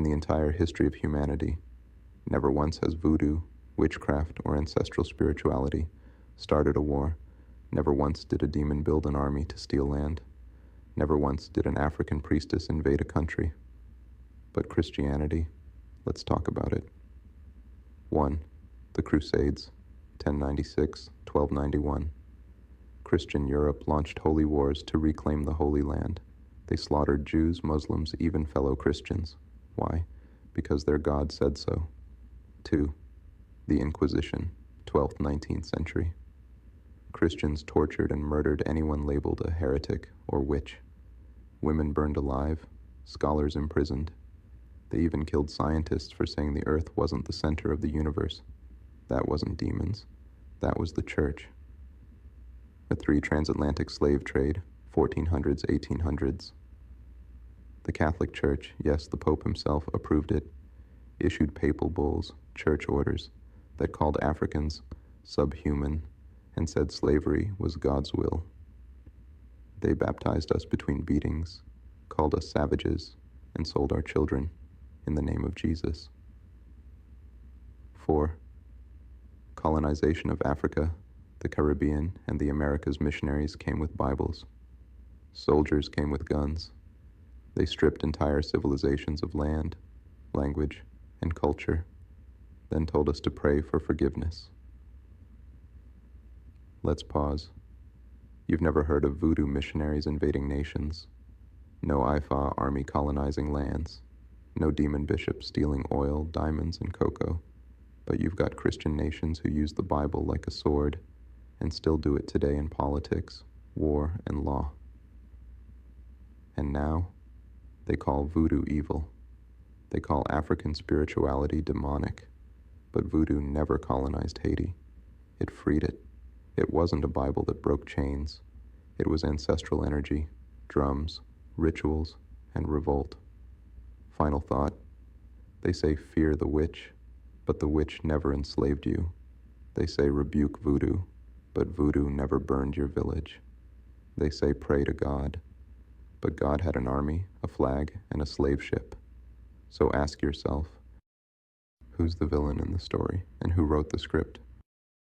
In the entire history of humanity, never once has voodoo, witchcraft, or ancestral spirituality started a war. Never once did a demon build an army to steal land. Never once did an African priestess invade a country. But Christianity, let's talk about it. 1. The Crusades, 1096-1291. Christian Europe launched holy wars to reclaim the Holy Land. They slaughtered Jews, Muslims, even fellow Christians. Why? Because their God said so. 2. The Inquisition, 12th-19th century. Christians tortured and murdered anyone labeled a heretic or witch. Women burned alive, scholars imprisoned. They even killed scientists for saying the earth wasn't the center of the universe. That wasn't demons. That was the church. The 3. Transatlantic slave trade, 1400s, 1800s. The Catholic Church, yes, the Pope himself approved it, issued papal bulls, church orders, that called Africans subhuman and said slavery was God's will. They baptized us between beatings, called us savages, and sold our children in the name of Jesus. 4. Colonization of Africa, the Caribbean, and the Americas. Missionaries came with Bibles. Soldiers came with guns. They stripped entire civilizations of land, language, and culture, then told us to pray for forgiveness. Let's pause. You've never heard of voodoo missionaries invading nations. No Ifa army colonizing lands. No demon bishops stealing oil, diamonds, and cocoa. But you've got Christian nations who use the Bible like a sword and still do it today in politics, war, and law. And now, they call voodoo evil. They call African spirituality demonic. But voodoo never colonized Haiti. It freed it. It wasn't a Bible that broke chains. It was ancestral energy, drums, rituals, and revolt. Final thought. They say fear the witch, but the witch never enslaved you. They say rebuke voodoo, but voodoo never burned your village. They say pray to God, but God had an army, a flag, and a slave ship. So ask yourself, who's the villain in the story, and who wrote the script?